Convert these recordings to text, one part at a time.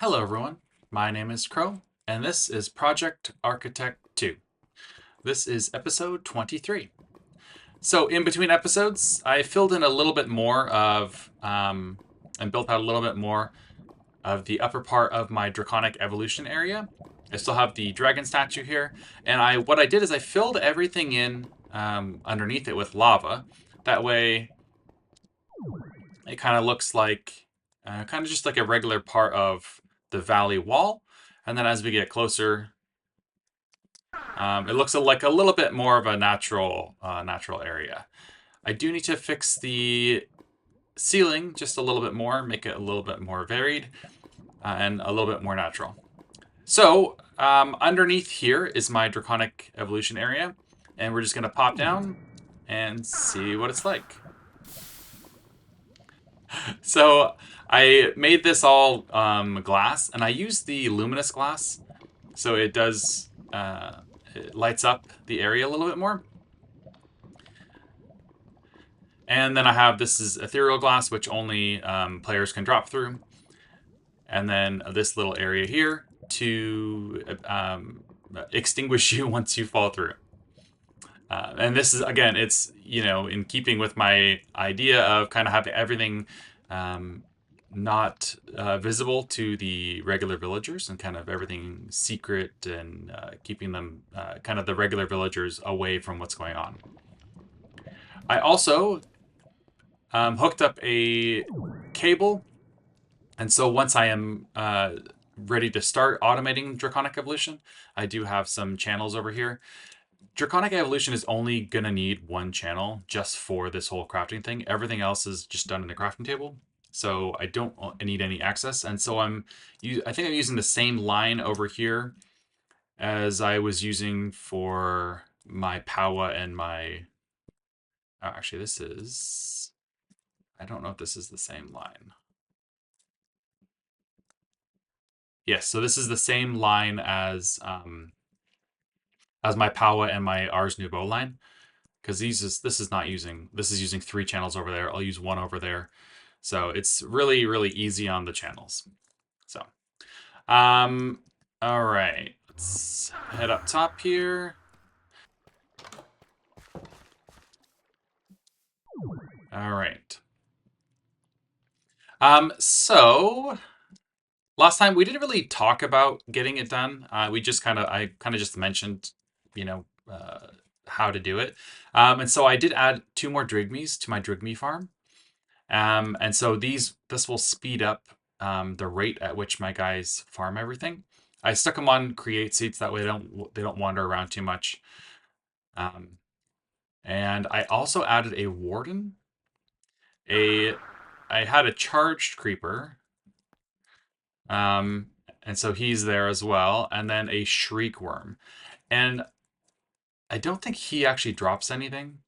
Hello everyone, my name is Crow, and this is Project Architect 2. This is episode 23. So in between episodes, I filled in a little bit more of, and built out a little bit more of the upper part of my Draconic Evolution area. I still have the dragon statue here, and what I did is I filled everything in underneath it with lava. That way it kind of looks like, kind of just like a regular part of the valley wall. And then as we get closer, it looks like a little bit more of a natural area. I do need to fix the ceiling just a little bit more, make it a little bit more varied and a little bit more natural. So underneath here is my Draconic Evolution area, and we're just going to pop down and see what it's like. So I made this all glass, and I used the luminous glass, so it does it lights up the area a little bit more. And then I have, this is ethereal glass, which only players can drop through. And then this little area here to extinguish you once you fall through. And this is, again, it's, in keeping with my idea of kind of having everything not visible to the regular villagers and kind of everything secret and keeping them, kind of the regular villagers away from what's going on. I also hooked up a cable, and so once I am ready to start automating Draconic Evolution, I do have some channels over here. Draconic Evolution is only going to need one channel just for this whole crafting thing. Everything else is just done in the crafting table, so I don't need any access. And so I think I'm using the same line over here as I was using for my Powa and my... Oh, actually, this is... I don't know if this is the same line. Yes, so this is the same line as my Powa and my Ars Nouveau line, because this is using 3 channels over there. I'll use 1 over there, so it's really, really easy on the channels. So, all right, let's head up top here. All right. So last time we didn't really talk about getting it done. I kind of just mentioned, how to do it. And so I did add 2 more Drigmies to my Drigmy farm. And so this will speed up the rate at which my guys farm everything. I stuck them on create seats, that way they don't wander around too much. And I also added a warden. I had a charged creeper. And so he's there as well, and then a shriek worm. And I don't think he actually drops anything.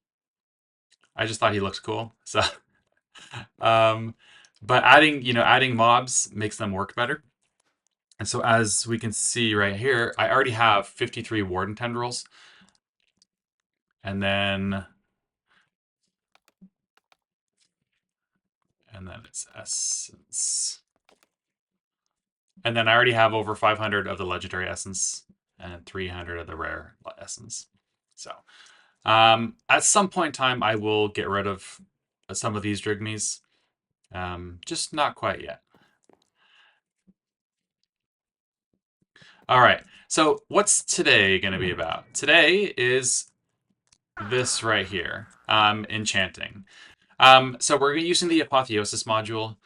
I just thought he looked cool. So but adding mobs makes them work better. And so as we can see right here, I already have 53 warden tendrils. And then it's essence. And then I already have over 500 of the legendary essence and 300 of the rare essence. So at some point in time, I will get rid of some of these Drigmies. Just not quite yet. All right, so what's today going to be about? Today is this right here, Enchanting. So we're using the Apotheosis module,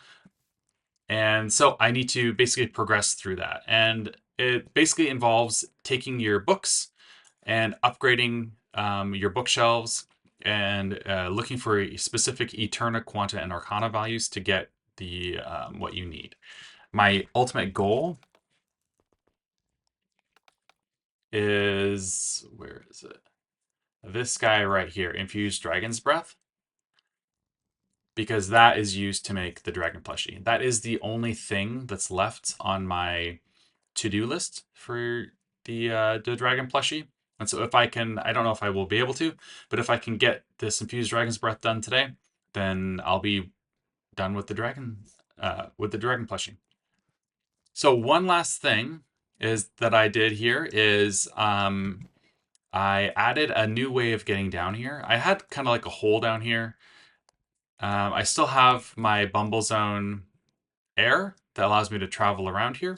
and so I need to basically progress through that. And it basically involves taking your books and upgrading your bookshelves and looking for specific Eterna, Quanta, and Arcana values to get the what you need. My ultimate goal is, where is it? This guy right here, Infused Dragon's Breath, because that is used to make the Dragon Plushie. That is the only thing that's left on my to-do list for the Dragon Plushie. And so if I can, I don't know if I will be able to, but if I can get this Infused Dragon's Breath done today, then I'll be done with the Dragon Plushie. So one last thing is that I did here is I added a new way of getting down here. I had kind of like a hole down here. I still have my Bumble Zone air that allows me to travel around here.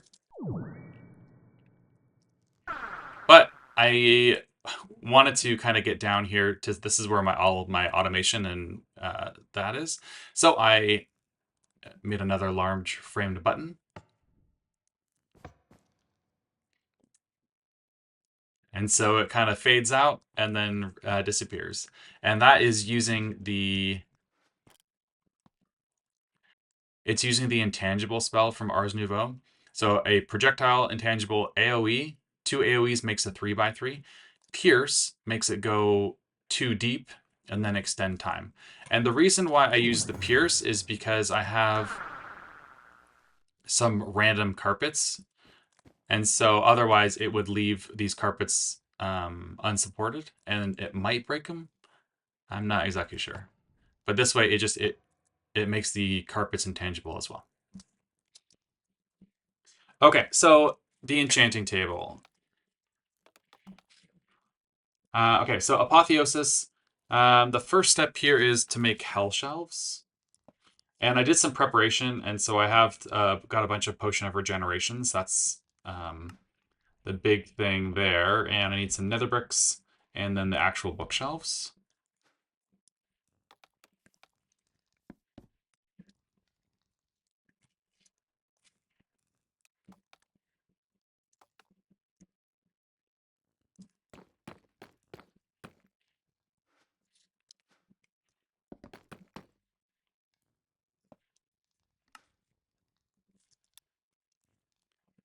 But I wanted to kind of get down here to this is where all of my automation and that is. So I made another large framed button. And so it kind of fades out and then disappears. And that is using it's using the intangible spell from Ars Nouveau. So a projectile intangible AoE, two AoEs makes a 3x3. Pierce makes it go too deep and then extend time. And the reason why I use the Pierce is because I have some random carpets. And so otherwise it would leave these carpets unsupported and it might break them. I'm not exactly sure. But this way it makes the carpets intangible as well. Okay, so the enchanting table. Okay, so apotheosis. The first step here is to make hell shelves. And I did some preparation, and so I have got a bunch of potion of regenerations. That's the big thing there. And I need some nether bricks, and then the actual bookshelves.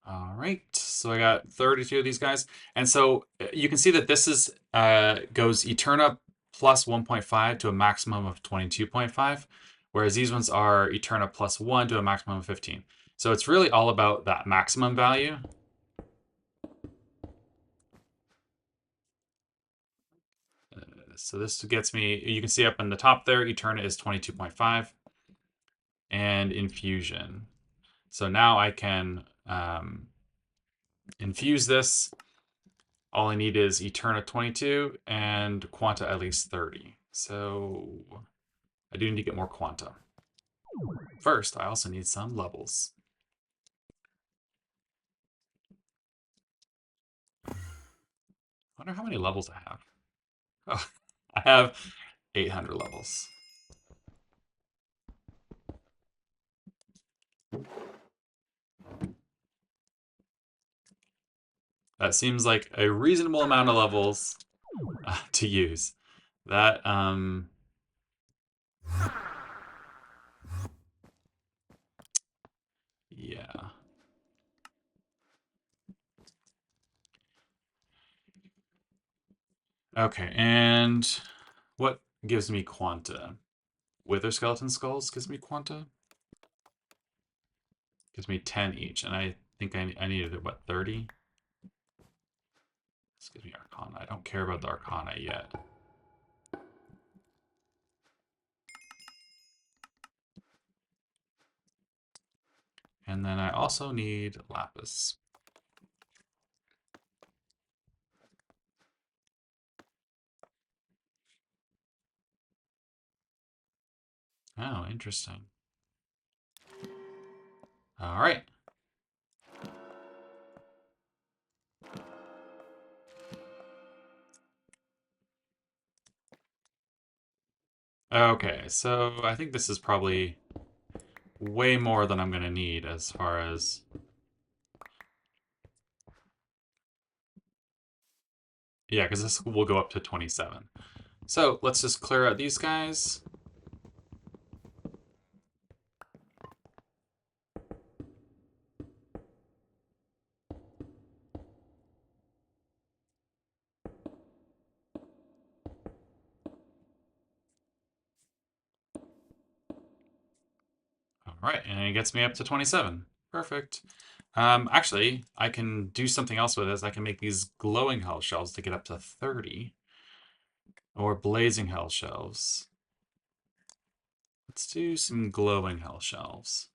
All right, so I got 32 of these guys. And so you can see that this is goes Eterna plus 1.5 to a maximum of 22.5, whereas these ones are Eterna plus 1 to a maximum of 15. So it's really all about that maximum value. So this gets me, you can see up in the top there, Eterna is 22.5 and infusion. So now I can infuse this. All I need is Eterna 22 and Quanta at least 30. So I do need to get more Quanta. First, I also need some levels. I wonder how many levels I have. Oh, I have 800 levels. That seems like a reasonable amount of levels to use. That, yeah. Okay, and what gives me Quanta? Wither Skeleton Skulls gives me Quanta? Gives me 10 each, and I think I needed, what, 30? This gives me Arcana. I don't care about the Arcana yet. And then I also need Lapis. Oh, interesting. All right. Okay, so I think this is probably way more than I'm going to need as far as... Yeah, because this will go up to 27. So let's just clear out these guys. All right, and it gets me up to 27. Perfect. Actually, I can do something else with this. I can make these glowing hell shells to get up to 30. Or blazing hell shells. Let's do some glowing hell shells.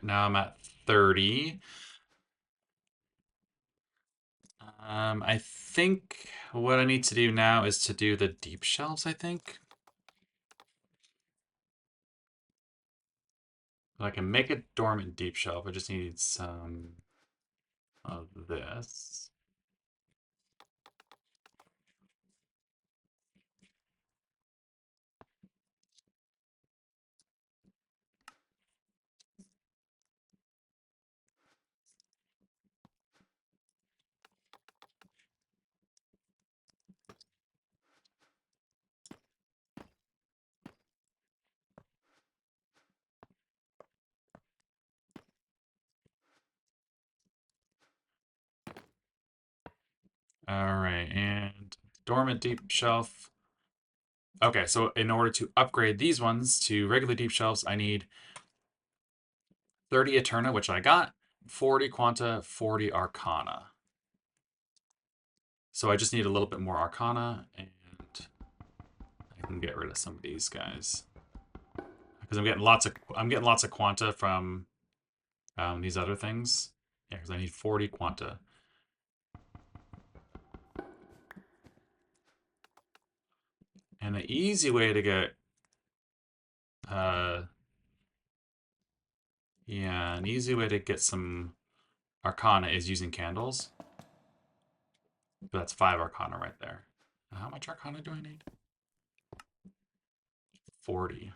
now I'm at 30. I think what I need to do now is to do the deep shelves, I think. I can make a dormant deep shelf. I just need some of this. All right, and dormant deep shelf. Okay, so in order to upgrade these ones to regular deep shelves, I need 30 Eterna, which I got, 40 Quanta, 40 Arcana. So I just need a little bit more Arcana, and I can get rid of some of these guys because I'm getting lots of Quanta from these other things. Yeah, because I need 40 Quanta. And the easy way to get yeah, an easy way to get some Arcana is using candles. But that's 5 Arcana right there. How much Arcana do I need? 40.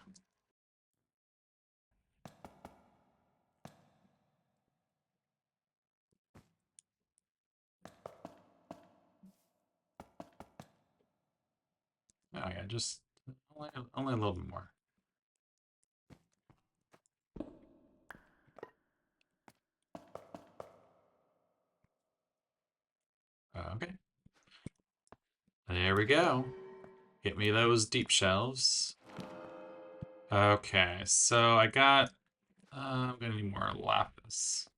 Oh yeah, just only a little bit more. Okay. There we go. Get me those deep shelves. Okay, so I got... I'm gonna need more lapis.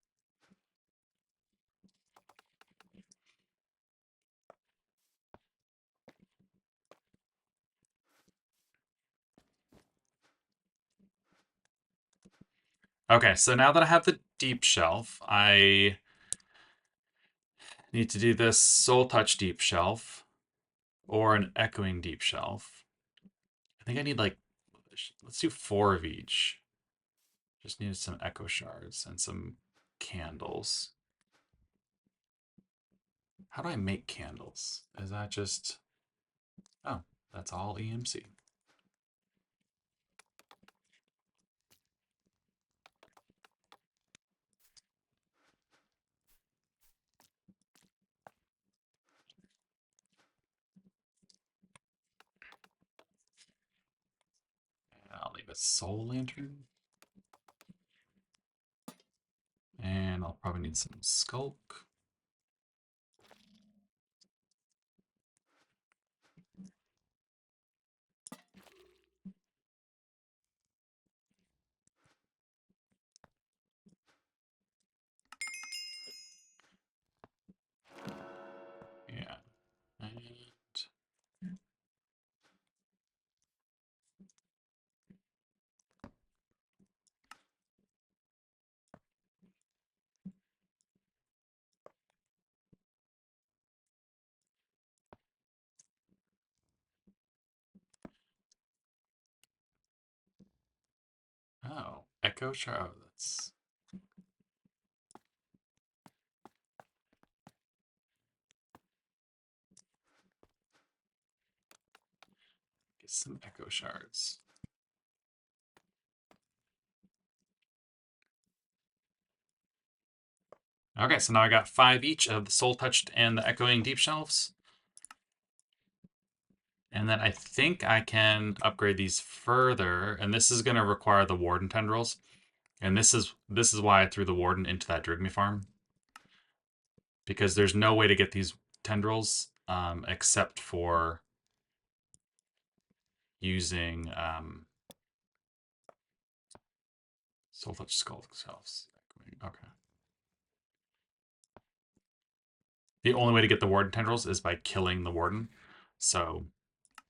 Okay, so now that I have the deep shelf, I need to do this soul touch deep shelf or an echoing deep shelf. I think I need like, let's do 4 of each. Just needed some echo shards and some candles. How do I make candles? Is that just... Oh, that's all EMC. I'll leave a soul lantern. And I'll probably need some skulk. Yeah. And oh, echo shard. Oh, that's... Get some echo shards. Okay, so now I got 5 each of the soul touched and the echoing deep shelves. And then I think I can upgrade these further, and this is going to require the warden tendrils. And this is why I threw the warden into that Drigme farm, because there's no way to get these tendrils except for using soul touch skull shelves. Okay. The only way to get the warden tendrils is by killing the warden. So,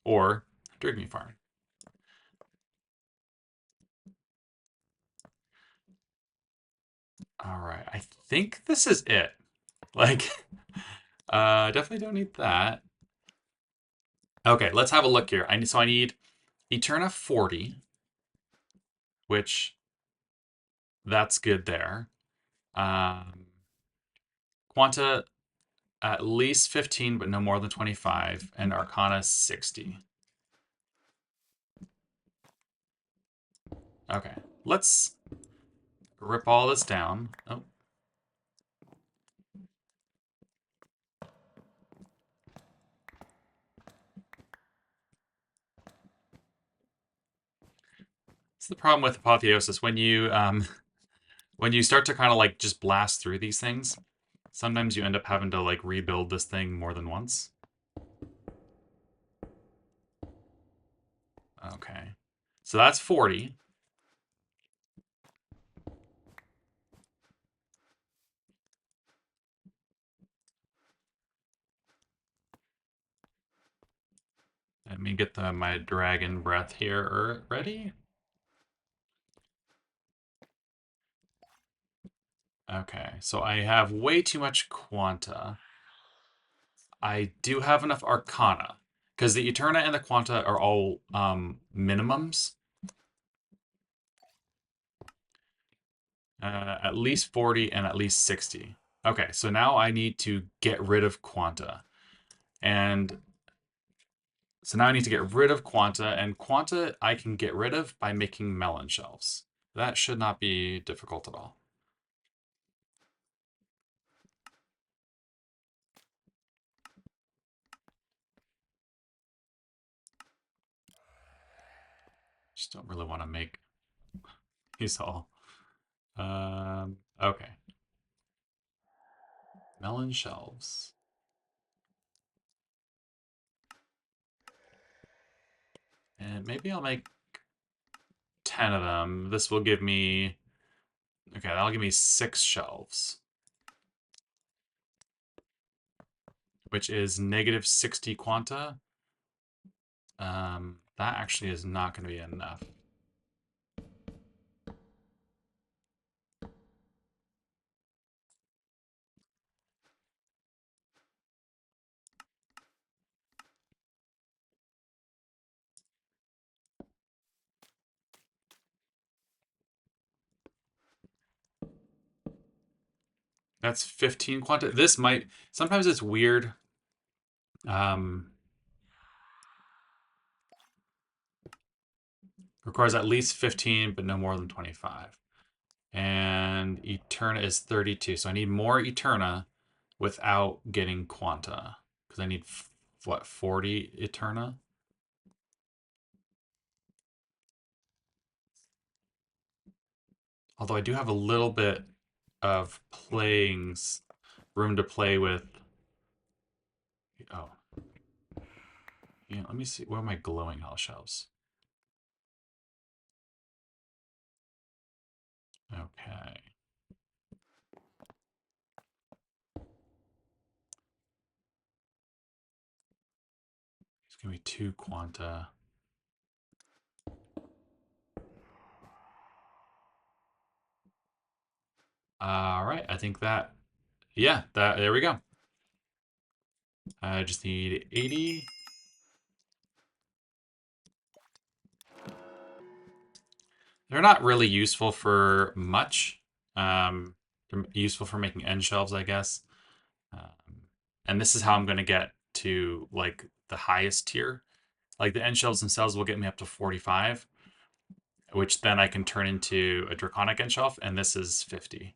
or Drigme farm. All right, I think this is it. Like, definitely don't need that. Okay, let's have a look here. I need Eterna 40, which that's good there. Quanta at least 15, but no more than 25, and Arcana 60. Okay, let's rip all this down. Oh. It's the problem with Apotheosis. When you start to kind of like just blast through these things, sometimes you end up having to like rebuild this thing more than once. Okay. So that's 40. Let me get my dragon breath here ready. Okay, so I have way too much Quanta. I do have enough Arcana, because the Eterna and the Quanta are all minimums. At least 40 and at least 60. Okay, so now I need to get rid of Quanta. And so now I need to get rid of Quanta, and Quanta I can get rid of by making melon shelves. That should not be difficult at all. Just don't really want to make these all. Okay. Melon shelves. And maybe I'll make 10 of them. This will give me... Okay, that'll give me 6 shelves. Which is negative 60 Quanta. That actually is not going to be enough. That's 15 Quanta. This might... Sometimes it's weird. Requires at least 15, but no more than 25. And Eterna is 32. So I need more Eterna without getting Quanta. Because I need, what, 40 Eterna? Although I do have a little bit of room to play with. Oh. Yeah, let me see. Where are my glowing hell shelves? Okay. It's going to be 2 Quanta. All right. I think that, yeah, there we go. I just need 80. They're not really useful for much. They're useful for making end shelves, I guess. And this is how I'm going to get to like the highest tier. Like the end shelves themselves will get me up to 45, which then I can turn into a draconic end shelf, and this is 50.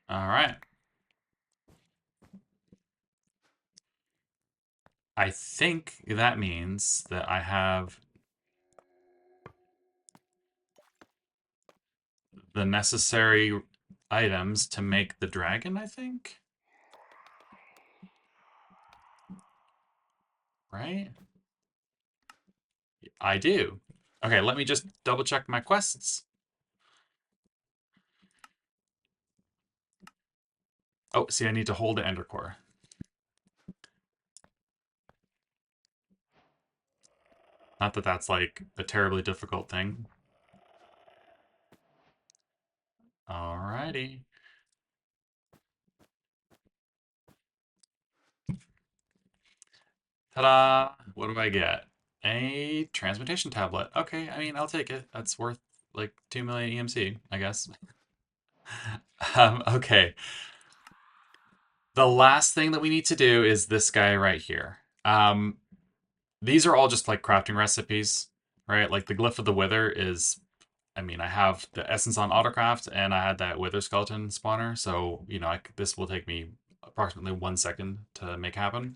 All right. I think that means that I have the necessary items to make the dragon, I think. Right? I do. Okay, let me just double check my quests. Oh, see, I need to hold the ender core. Not that that's like a terribly difficult thing. Alrighty. Ta-da! What do I get? A transmutation tablet. Okay, I mean, I'll take it. That's worth like 2 million EMC, I guess. Okay. The last thing that we need to do is this guy right here. These are all just like crafting recipes, right? Like the glyph of the wither is, I mean, I have the essence on autocraft and I had that wither skeleton spawner. So, you know, this will take me approximately 1 second to make happen.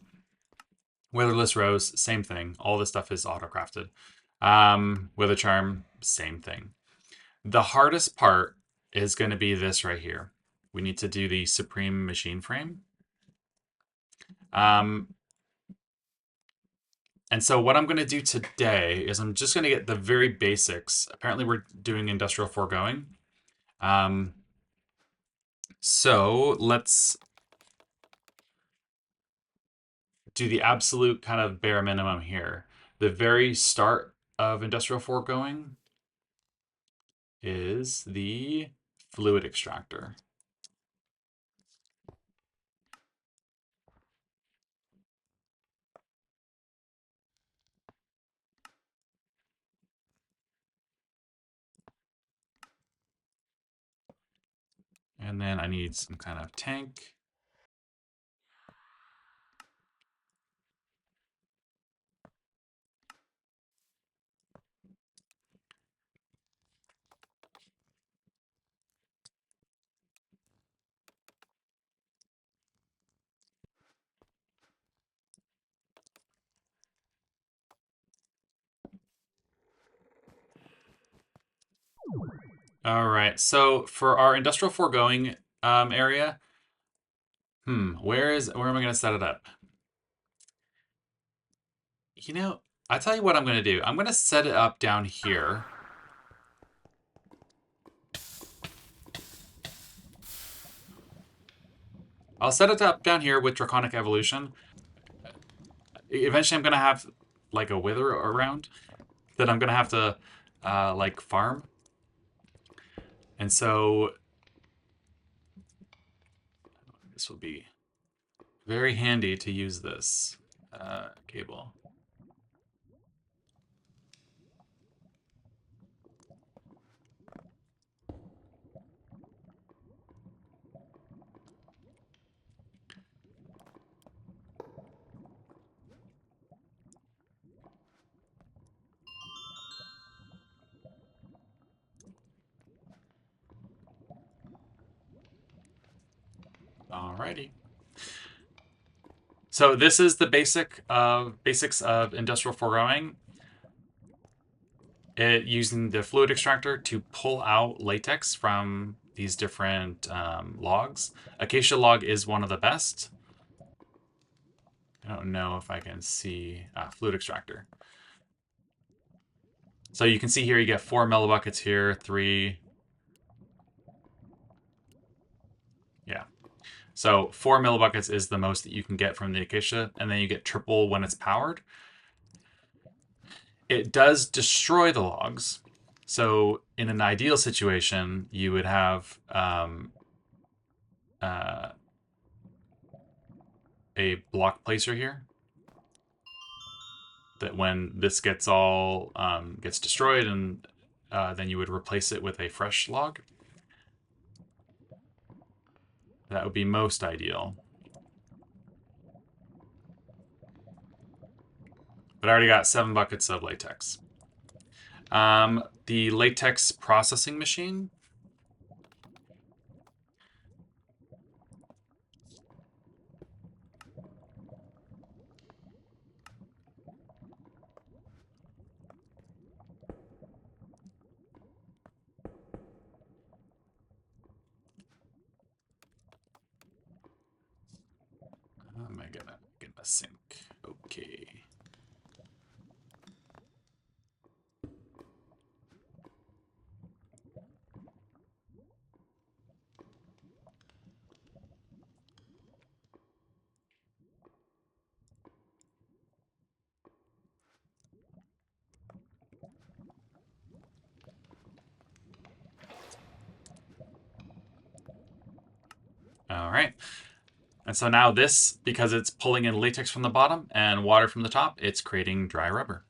Witherless Rose, same thing. All this stuff is auto-crafted. Wither Charm, same thing. The hardest part is going to be this right here. We need to do the Supreme Machine Frame. And so what I'm going to do today is I'm just going to get the very basics. Apparently we're doing industrial foregoing. So let's do the absolute kind of bare minimum here. The very start of industrial foregoing is the fluid extractor. And then I need some kind of tank. All right, so for our industrial foregoing area, where am I going to set it up? You know, I tell you what I'm going to do. I'm going to set it up down here. I'll set it up down here with Draconic Evolution. Eventually I'm going to have like a wither around that I'm going to have to like farm. And so this will be very handy to use this cable. Alrighty. So this is the basics of industrial foregoing. Using the fluid extractor to pull out latex from these different logs. Acacia log is one of the best. I don't know if I can see fluid extractor. So you can see here you get 4 millibuckets here, 3. Yeah. So 4 millibuckets is the most that you can get from the acacia, and then you get triple when it's powered. It does destroy the logs. So in an ideal situation, you would have a block placer here that when this gets all gets destroyed, and then you would replace it with a fresh log. That would be most ideal. But I already got 7 buckets of latex. The latex processing machine. How am I gonna get a sync? Okay. All right. And so now this, because it's pulling in latex from the bottom and water from the top, it's creating dry rubber.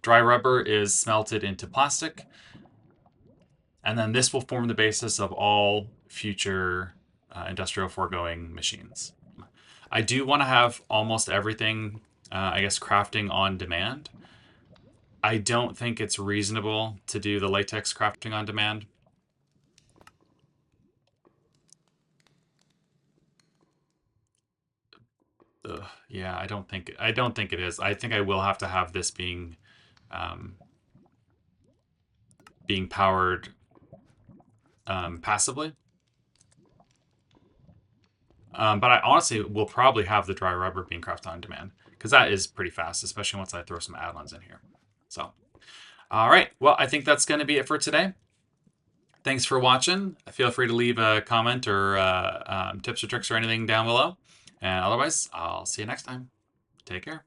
Dry rubber is smelted into plastic, and then this will form the basis of all future industrial foregoing machines. I do want to have almost everything, I guess, crafting on demand. I don't think it's reasonable to do the latex crafting on demand. Yeah, I don't think it is. I think I will have to have this being powered passively. But I honestly will probably have the dry rubber being crafted on demand, because that is pretty fast, especially once I throw some add-ons in here. So, all right. Well, I think that's going to be it for today. Thanks for watching. Feel free to leave a comment or tips or tricks or anything down below. And otherwise, I'll see you next time. Take care.